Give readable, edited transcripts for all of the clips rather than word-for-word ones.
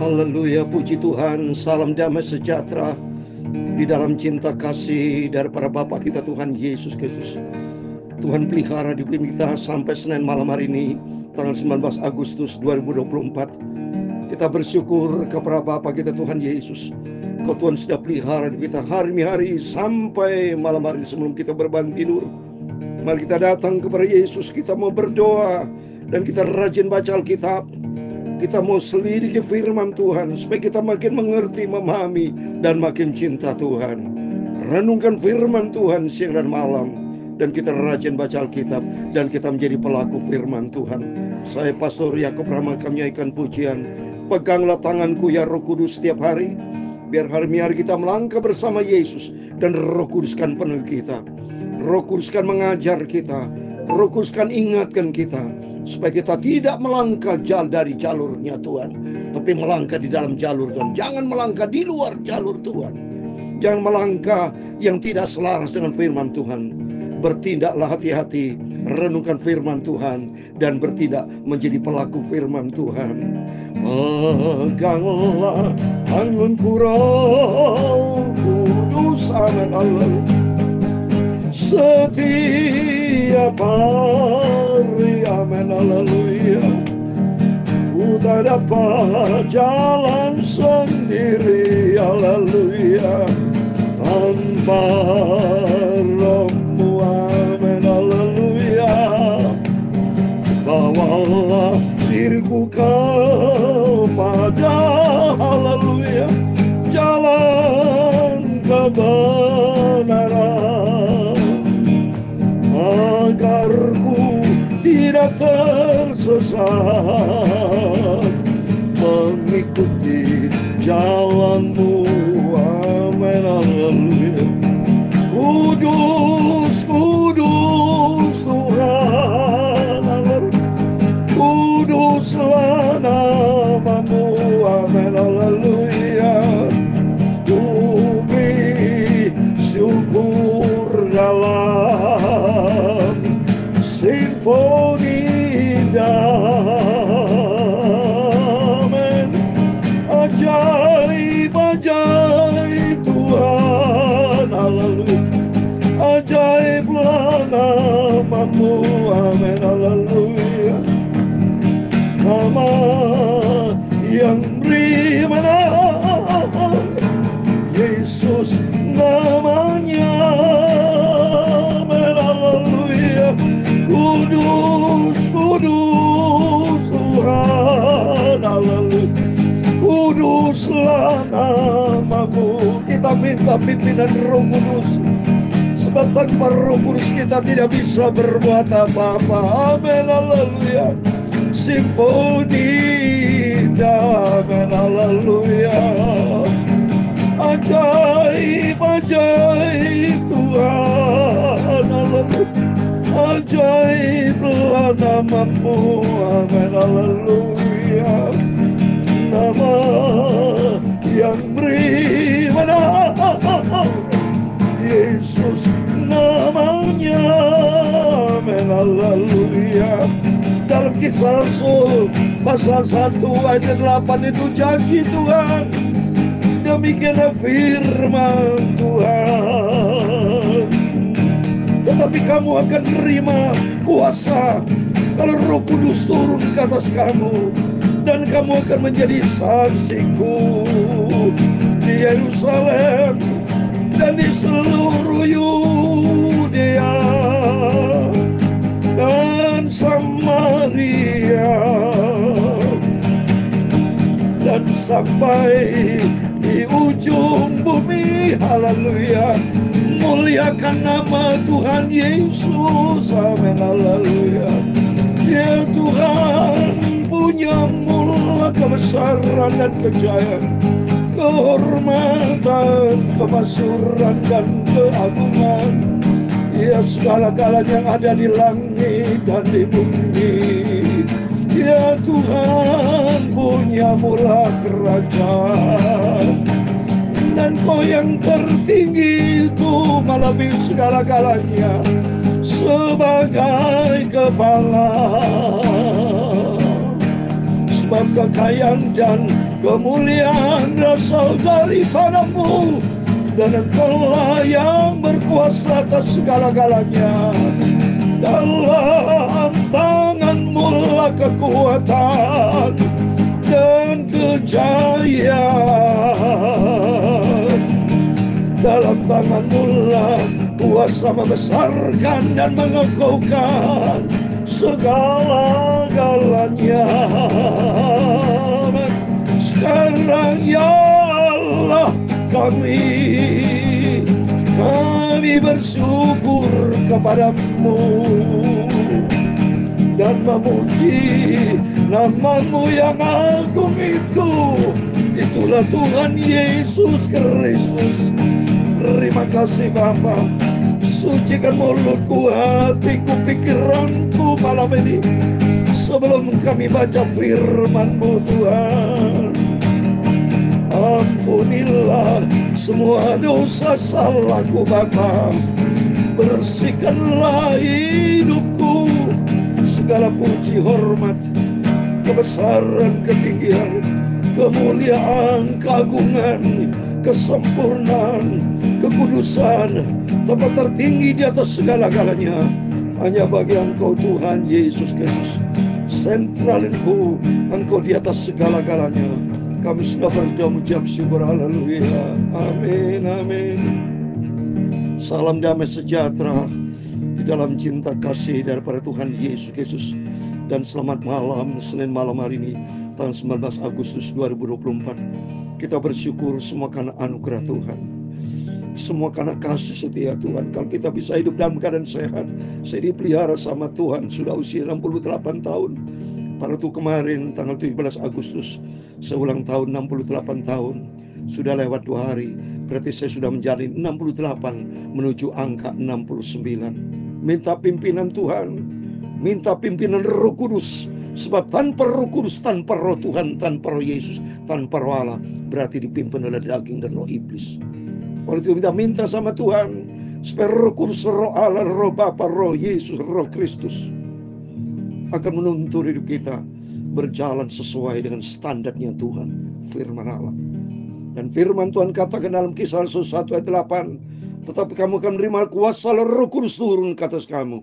Haleluya, puji Tuhan. Salam damai sejahtera di dalam cinta kasih daripada Bapa kita Tuhan Yesus Kristus. Tuhan pelihara di kita sampai Senin malam hari ini, tanggal 19 Agustus 2024. Kita bersyukur kepada Bapa kita Tuhan Yesus. Kau Tuhan sudah pelihara di kita hari-hari sampai malam hari sebelum kita berbangun tidur. Mari kita datang kepada Yesus, kita mau berdoa dan kita rajin baca Alkitab. Kita mau selidiki firman Tuhan supaya kita makin mengerti, memahami, dan makin cinta Tuhan. Renungkan firman Tuhan siang dan malam, dan kita rajin baca Alkitab, dan kita menjadi pelaku firman Tuhan. Saya Pastor Yakub Rahmat menyanyikan pujian, peganglah tanganku ya Roh Kudus setiap hari, biar hari-hari kita melangkah bersama Yesus, dan Roh Kudus kan penuh kita. Roh Kudus kan mengajar kita, Roh Kudus kan ingatkan kita, supaya kita tidak melangkah dari jalurnya Tuhan, tapi melangkah di dalam jalur Tuhan. Jangan melangkah di luar jalur Tuhan. Jangan melangkah yang tidak selaras dengan firman Tuhan. Bertindaklah hati-hati, renungkan firman Tuhan, dan bertindak menjadi pelaku firman Tuhan. Peganglah tanganku Roh Kudus, amin Allah, setiap hari, amin, haleluya. Ku tak dapat jalan sendiri, haleluya, tanpa Roh-Mu, amin, haleluya. Bawalah diriku kepada, haleluya, jalan kebenaran, agar ku tidak tersesat, mengikuti jalan-Mu, amin, haleluya. Kudus, kudus Tuhan, kuduslah nama-Mu, amin, haleluya. Ku beri syukur dalam simfoni damai, ajaib-ajaib Tuhan, haleluya. Ajaiblah nama-Mu, amin, haleluya. Nama yang beri menang, Yesus namanya, amin, haleluya. Kudus, kudus Tuhan, haleluya. Kuduslah nama-Mu. Kita minta pimpinan Roh Kudus, sebab tanpa Roh Kudus kita tidak bisa berbuat apa-apa, amin, haleluya. Simfoni damai, haleluya. Ajaib-ajaib Tuhan, haleluya. Ajaiblah nama-Mu, amin, haleluya. Nama yang beri menang, Yesus namanya, amin, haleluya. Dalam Kisah Rasul pasal 1 ayat 8 itu janji Tuhan, demikianlah firman Tuhan. Tetapi kamu akan terima kuasa kalau Roh Kudus turun ke atas kamu, dan kamu akan menjadi saksiku di Yerusalem dan di seluruh Yudea dan Samaria dan sampai di ujung bumi, haleluya. Muliakan nama Tuhan Yesus, amin, haleluya. Ya Tuhan, punya mula kebesaran dan kejayaan, kehormatan, kemasyhuran dan keagungan. Ya segala-galanya yang ada di langit dan di bumi. Ya Tuhan, punya mula kerajaan, dan Kau yang tertinggi itu melebihi segala-galanya sebagai kepala. Sebab kekayaan dan kemuliaan berasal daripadamu, dan Engkaulah yang berkuasa atas segala-galanya. Dalam tangan-Mu lah kekuatan dan kejayaan. Dalam tangan-Mu lah kuasa membesarkan dan mengukuhkan segala-galanya. Sekarang ya Allah, kami bersyukur kepadamu dan memuji nama-Mu yang agung itu. Itulah Tuhan Yesus Kristus. Terima kasih Bapa. Sucikan mulutku, hatiku, pikiranku malam ini sebelum kami baca firman-Mu Tuhan. Ampunilah semua dosa salahku Bapa. Bersihkanlah hidupku. Segala puji, hormat, kebesaran, ketinggian, kemuliaan, keagungan, kesempurnaan, kekudusan, tempat tertinggi di atas segala-galanya hanya bagi Engkau Tuhan Yesus Kristus. Sentralinku Engkau di atas segala-galanya. Kami sudah berdoa mengucap syukur. Haleluya. Amin, amin. Salam damai sejahtera di dalam cinta kasih daripada Tuhan Yesus Kristus. Dan selamat malam, Senin malam hari ini, tanggal 19 Agustus 2024. Kita bersyukur semua karena anugerah Tuhan, semua karena kasih setia Tuhan. Kalau kita bisa hidup dalam keadaan sehat, saya dipelihara sama Tuhan sudah usia 68 tahun. Pada itu kemarin tanggal 17 Agustus saya ulang tahun 68 tahun. Sudah lewat 2 hari, berarti saya sudah menjalani 68 menuju angka 69. Minta pimpinan Tuhan, minta pimpinan Roh Kudus. Sebab tanpa Roh Kudus, tanpa Roh Tuhan, tanpa Roh Yesus, tanpa Roh Allah, berarti dipimpin oleh daging dan roh iblis. Oleh itu kita minta sama Tuhan supaya Roh Kudus, Roh Allah, Roh Bapa, Roh Yesus, Roh Kristus akan menuntun hidup kita berjalan sesuai dengan standarnya Tuhan, firman Allah. Dan firman Tuhan katakan dalam Kisah 1 ayat 8, tetapi kamu akan menerima kuasa Roh Kudus turun ke atas kamu,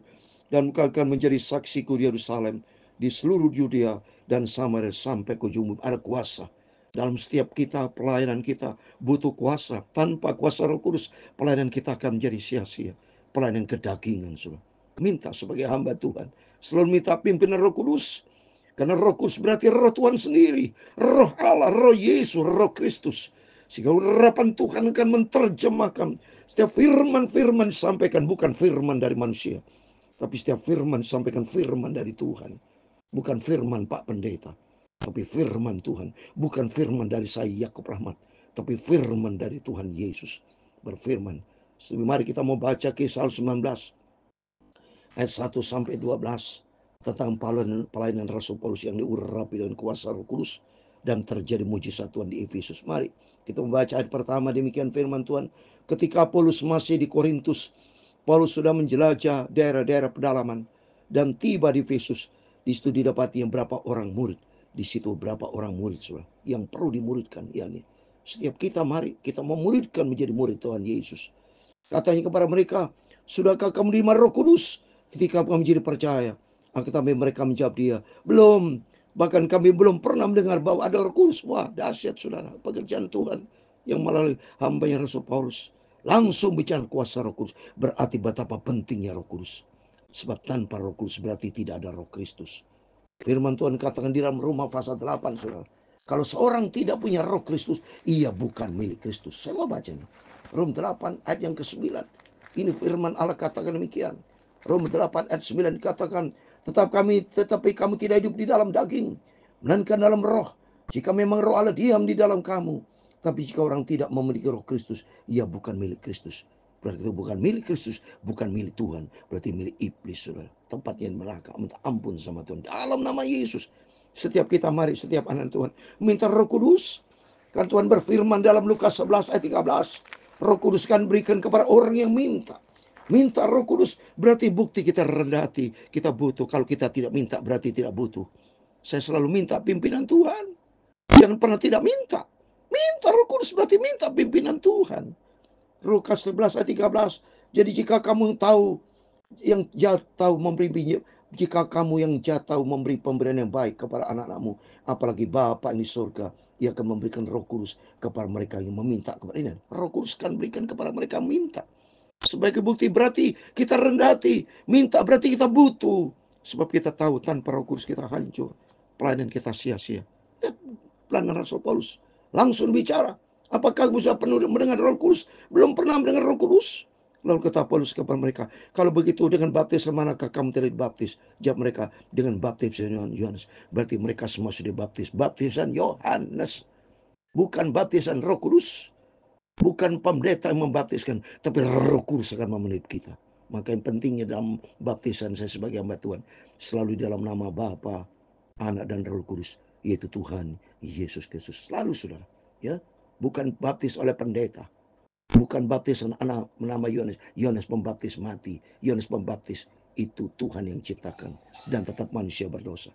dan kamu akan menjadi saksiku di Yerusalem, di seluruh Yudea dan Samaria sampai ke ujung bumi. Ada kuasa dalam setiap kita. Pelayanan kita butuh kuasa. Tanpa kuasa Roh Kudus, pelayanan kita akan menjadi sia-sia, pelayanan kedagingan. Minta sebagai hamba Tuhan selalu minta pimpinan Roh Kudus, karena Roh Kudus berarti Roh Tuhan sendiri, Roh Allah, Roh Yesus, Roh Kristus. Sehingga urapan Tuhan akan menerjemahkan setiap firman-firman disampaikan, bukan firman dari manusia, tapi setiap firman disampaikan firman dari Tuhan. Bukan firman Pak Pendeta, tapi firman Tuhan. Bukan firman dari saya Yakub Rahmat, tapi firman dari Tuhan Yesus berfirman. Mari kita mau baca Kisah 19 ayat 1 sampai 12 tentang pelayanan Rasul Paulus yang diurapi dengan kuasa Roh Kudus dan terjadi mujizat Tuhan di Efesus. Mari kita membaca ayat pertama. Demikian firman Tuhan. Ketika Paulus masih di Korintus, Paulus sudah menjelajah daerah-daerah pedalaman dan tiba di Efesus. Di situ didapati yang berapa orang murid. Di situ berapa orang murid yang perlu dimuridkan. Yani setiap kita, mari kita memuridkan menjadi murid Tuhan Yesus. Katanya kepada mereka, sudahkah kamu menerima Roh Kudus ketika kamu menjadi percaya? Tapi mereka menjawab dia, belum. Bahkan kami belum pernah mendengar bahwa ada Roh Kudus. Wah, dahsyat saudara, pekerjaan Tuhan yang melalui hambanya Rasul Paulus langsung bicara kuasa Roh Kudus. Berarti betapa pentingnya Roh Kudus. Sebab tanpa Roh Kudus berarti tidak ada Roh Kristus. Firman Tuhan katakan di dalam Roma pasal 8, saudara, kalau seorang tidak punya Roh Kristus, ia bukan milik Kristus. Saya mau bacanya. Roma 8 ayat yang ke-9. Ini firman Allah katakan demikian. Roma 8 ayat 9 dikatakan, tetapi kamu tidak hidup di dalam daging, melainkan dalam roh. Jika memang Roh Allah diam di dalam kamu. Tapi jika orang tidak memiliki Roh Kristus, ia bukan milik Kristus. Berarti itu bukan milik Kristus, bukan milik Tuhan, berarti milik iblis, saudara. Tempatnya neraka. Minta ampun sama Tuhan dalam nama Yesus. Setiap kita, mari setiap anak Tuhan minta Roh Kudus. Kan Tuhan berfirman dalam Lukas 11 ayat 13, Roh Kudus kan berikan kepada orang yang minta. Minta Roh Kudus berarti bukti kita rendah hati, kita butuh. Kalau kita tidak minta berarti tidak butuh. Saya selalu minta pimpinan Tuhan. Jangan pernah tidak minta. Minta Roh Kudus berarti minta pimpinan Tuhan. Lukas 11 ayat 13. Jadi jika kamu tahu yang jahat tahu memberi jika kamu yang jahat tahu memberi pemberian yang baik kepada anak-anakmu, apalagi Bapa di surga, Ia akan memberikan Roh Kudus kepada mereka yang meminta kepada ini. Roh Kudus akan berikan kepada mereka yang minta. Sebagai bukti berarti kita rendah hati, minta berarti kita butuh. Sebab kita tahu tanpa Roh Kudus kita hancur, pelayanan kita sia-sia. Pelayanan Rasul Paulus langsung bicara, apakah bisa penuh mendengar Roh Kudus? Belum pernah mendengar Roh Kudus. Lalu kata Paulus kepada mereka, kalau begitu dengan baptisan manakah kamu tidak dibaptis? Jawab mereka, dengan baptisan Yohanes. Berarti mereka semua sudah dibaptis. Baptisan Yohanes, bukan baptisan Roh Kudus. Bukan pendeta yang membaptiskan, tapi Roh Kudus akan memenuhi kita. Maka yang pentingnya dalam baptisan saya sebagai hamba Tuhan, selalu dalam nama Bapa, Anak dan Roh Kudus, yaitu Tuhan Yesus Kristus. Selalu saudara, ya, bukan baptis oleh pendeta, bukan baptisan anak nama Yohanes. Yohanes pembaptis mati, Yohanes pembaptis itu Tuhan yang ciptakan dan tetap manusia berdosa.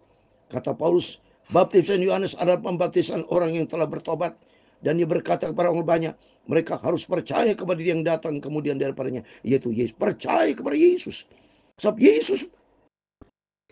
Kata Paulus, baptisan Yohanes adalah pembaptisan orang yang telah bertobat, dan dia berkata kepada orang banyak, mereka harus percaya kepada dia yang datang kemudian daripadanya, yaitu Yesus. Percaya kepada Yesus. Sebab Yesus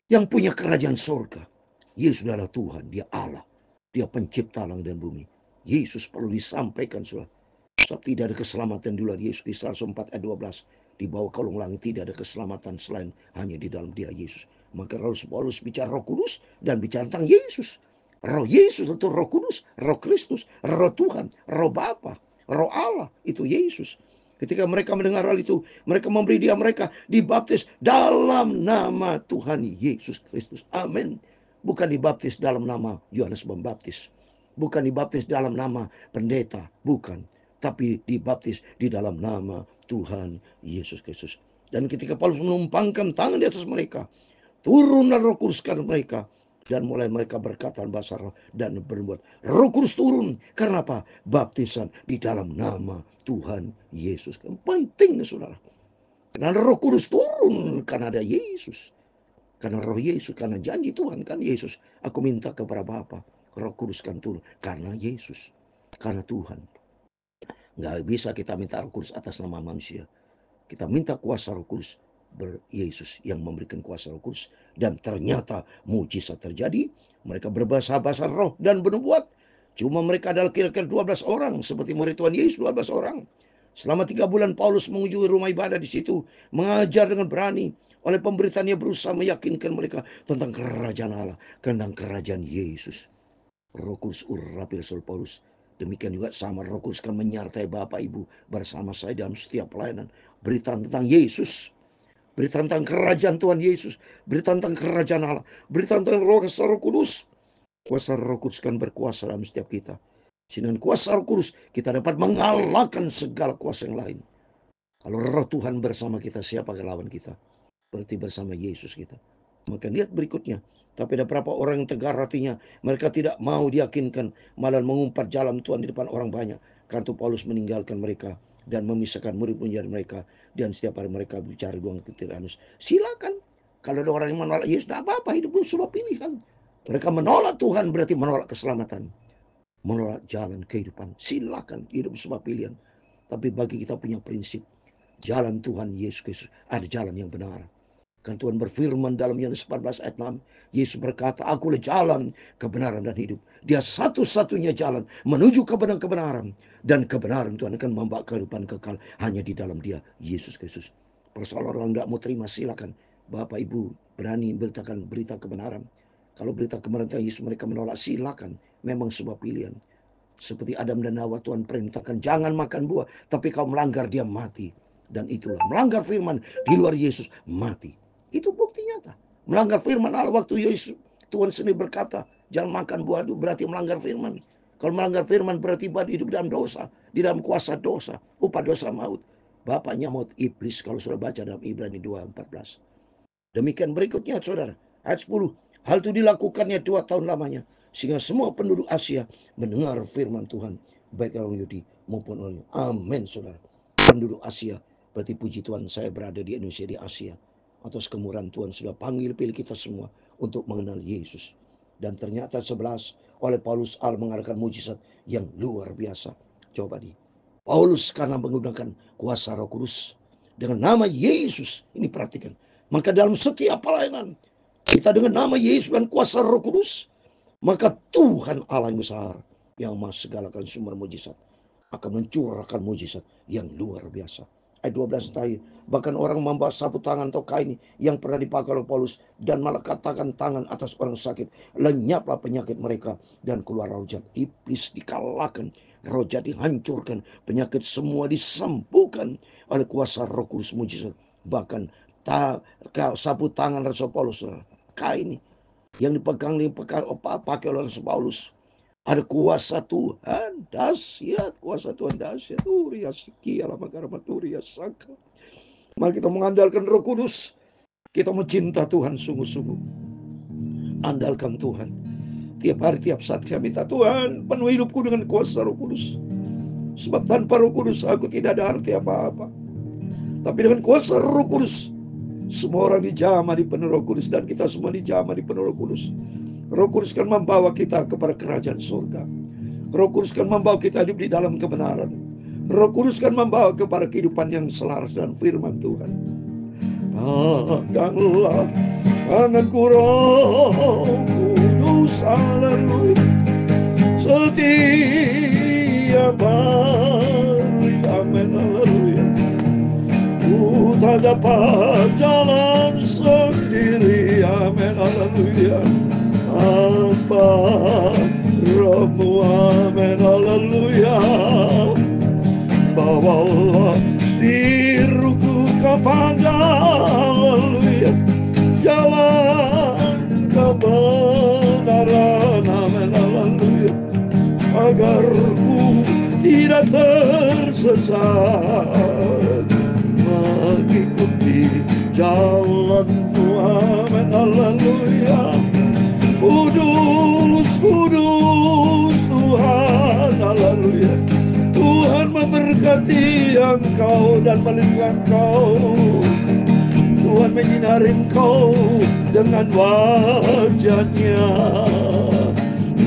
yang punya kerajaan surga. Yesus adalah Tuhan, dia Allah. Dia pencipta langit dan bumi. Yesus perlu disampaikan, saudara. Sebab tidak ada keselamatan di luar Yesus. Kisah 4 ayat 12. Di bawah kolong langit tidak ada keselamatan selain hanya di dalam dia Yesus. Maka Rasul Paulus bicara Roh Kudus dan bicara tentang Yesus. Roh Yesus itu Roh Kudus, Roh Kristus, Roh Tuhan, Roh Bapa, Roh Allah, itu Yesus. Ketika mereka mendengar hal itu, mereka memberi dia mereka dibaptis dalam nama Tuhan Yesus Kristus. Amin. Bukan dibaptis dalam nama Yohanes Pembaptis. Bukan dibaptis dalam nama pendeta. Bukan. Tapi dibaptis di dalam nama Tuhan Yesus Kristus. Dan ketika Paulus menumpangkan tangan di atas mereka, turunlah Roh Kudus ke mereka. Dan mulai mereka berkata bahasa roh dan berbuat. Roh Kudus turun. Karena apa? Baptisan di dalam nama Tuhan Yesus. Penting, saudara. Karena Roh Kudus turun karena ada Yesus. Karena Roh Yesus, karena janji Tuhan kan Yesus. Aku minta kepada Bapa, Roh Kudus kan turun karena Yesus. Karena Tuhan. Nggak bisa kita minta Roh Kudus atas nama manusia. Kita minta kuasa Roh Kudus. Yesus yang memberikan kuasa Roh Kudus. Dan ternyata mujizat terjadi. Mereka berbahasa-bahasa roh dan bernubuat. Cuma mereka adalah kira-kira 12 orang. Seperti murid Tuhan Yesus 12 orang. Selama 3 bulan Paulus mengunjungi rumah ibadah di situ. Mengajar dengan berani. Oleh pemberitaannya berusaha meyakinkan mereka tentang kerajaan Allah. Tentang kerajaan Yesus. Roh Kudus urapi Rasul Paulus. Demikian juga sama Roh Kudus akan menyertai Bapak Ibu bersama saya dalam setiap pelayanan. Berita tentang Yesus. Berita tentang kerajaan Tuhan Yesus. Berita tentang kerajaan Allah. Berita tentang Roh Kudus. Kuasa Roh Kudus kan berkuasa dalam setiap kita. Dengan kuasa Roh Kudus kita dapat mengalahkan segala kuasa yang lain. Kalau Roh Tuhan bersama kita, siapa yang lawan kita? Berarti bersama Yesus kita. Maka lihat berikutnya. Tapi ada beberapa orang yang tegar hatinya. Mereka tidak mau diyakinkan. Malah mengumpat jalan Tuhan di depan orang banyak. Karena Paulus meninggalkan mereka. Dan memisahkan murid-murid mereka. Dan setiap hari mereka bicara doang ke Tiranus. Silakan. Kalau ada orang yang menolak Yesus, tidak apa-apa. Hidup itu sebuah pilihan. Mereka menolak Tuhan berarti menolak keselamatan. Menolak jalan kehidupan. Silakan. Hidup sebuah pilihan. Tapi bagi kita punya prinsip. Jalan Tuhan Yesus Kristus. Ada jalan yang benar. Kan Tuhan berfirman dalam Yohanes 14 ayat 6. Yesus berkata, akulah jalan, kebenaran dan hidup. Dia satu-satunya jalan menuju kebenaran. Dan kebenaran Tuhan akan membawa kehidupan kekal hanya di dalam dia, Yesus Kristus. Persoalan orang tidak mau terima, silakan. Bapak Ibu berani beritakan berita kebenaran. Kalau berita kebenaran tentang Yesus mereka menolak, silakan. Memang sebuah pilihan. Seperti Adam dan Hawa Tuhan perintahkan, jangan makan buah. Tapi kau melanggar, dia mati. Dan itulah, melanggar firman di luar Yesus, mati. Itu bukti nyata. Melanggar firman Allah waktu Yesus Tuhan sendiri berkata, jangan makan buah itu berarti melanggar firman. Kalau melanggar firman berarti hidup dalam dosa, di dalam kuasa dosa, upah dosa maut. Bapaknya maut, iblis, kalau sudah baca dalam Ibrani 2:14. Demikian berikutnya saudara, ayat 10. Hal itu dilakukannya 2 tahun lamanya, sehingga semua penduduk Asia mendengar firman Tuhan, baik orang Yahudi maupun orang. Amin saudara. Penduduk Asia, berarti puji Tuhan saya berada di Indonesia, di Asia. Atas kemurahan Tuhan sudah panggil pilih kita semua untuk mengenal Yesus. Dan ternyata 11 oleh Paulus Allah mengadakan mujizat yang luar biasa. Coba di Paulus karena menggunakan kuasa Roh Kudus dengan nama Yesus. Ini perhatikan. Maka dalam setiap pelayanan kita dengan nama Yesus dan kuasa Roh Kudus, maka Tuhan Allah yang besar, yang maha segalakan sumber mujizat, akan mencurahkan mujizat yang luar biasa. Ayat 12 tadi, bahkan orang membawa sapu tangan atau kain yang pernah dipakai oleh Paulus dan meletakkan tangan atas orang sakit, lenyaplah penyakit mereka dan keluar roh jahat. Iblis dikalahkan, roh jahat dihancurkan, penyakit semua disembuhkan oleh kuasa Roh Kudus mujizat. Bahkan sapu tangan Rasul Paulus, kain yang dipakai oleh Rasul Paulus, ada kuasa Tuhan dahsyat, kuasa Tuhan dahsyat. Mari kita mengandalkan Roh Kudus. Kita mencinta Tuhan sungguh-sungguh. Andalkan Tuhan. Tiap hari, tiap saat saya minta, Tuhan penuh hidupku dengan kuasa Roh Kudus. Sebab tanpa Roh Kudus aku tidak ada arti apa-apa. Tapi dengan kuasa Roh Kudus, semua orang dijamah di penuh Roh Kudus, dan kita semua dijamah di penuh Roh Kudus. Roh Kudus kan membawa kita kepada kerajaan surga. Roh Kudus kan membawa kita hidup di dalam kebenaran. Roh Kudus kan membawa kepada kehidupan yang selaras dan firman Tuhan. Peganglah tanganku Roh Kudus, haleluya, setiap hari, amin, haleluya. Ku tak dapat jalan sendiri, amin, haleluya. Hamba Rohmu, amin, haleluya. Bawalah diriku kepada, haleluya, jalan kebenaran, amin, haleluya, agar ku tidak tersesat, mengikuti jalan-Mu, amin, haleluya. Kudus, kudus Tuhan, haleluya. Tuhan memberkati engkau dan melindungi engkau. Tuhan menyinari engkau dengan wajah-Nya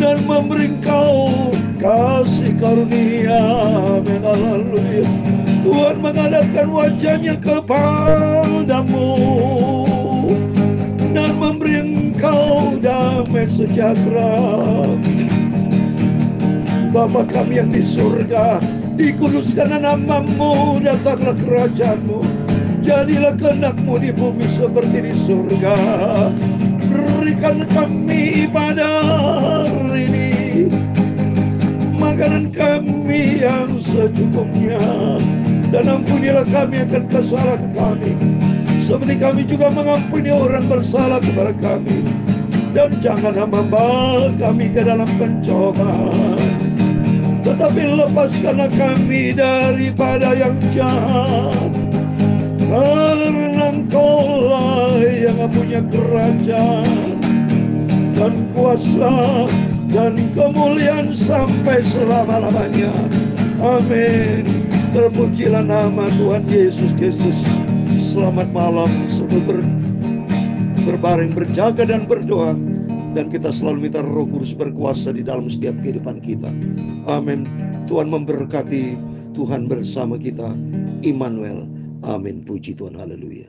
dan memberi engkau kasih karunia, amin, haleluya. Tuhan menghadapkan wajah-Nya kepadamu dan memberi engkau damai sejahtera. Bapa kami yang di surga, dikuduskanlah nama-Mu, datanglah kerajaan-Mu, jadilah kehendak-Mu di bumi seperti di surga. Berikan kami pada hari ini makanan kami yang secukupnya, dan ampunilah kami akan kesalahan kami, seperti kami juga mengampuni orang bersalah kepada kami. Dan janganlah membawa kami ke dalam pencobaan, tetapi lepaskanlah kami daripada yang jahat. Karena Engkau-lah yang punya kerajaan dan kuasa dan kemuliaan sampai selama-lamanya. Amin. Terpujilah nama Tuhan Yesus Kristus. Selamat malam, sebelum berbaring, berjaga dan berdoa, dan kita selalu minta Roh Kudus berkuasa di dalam setiap kehidupan kita. Amin. Tuhan memberkati, Tuhan bersama kita. Immanuel. Amin. Puji Tuhan. Haleluya.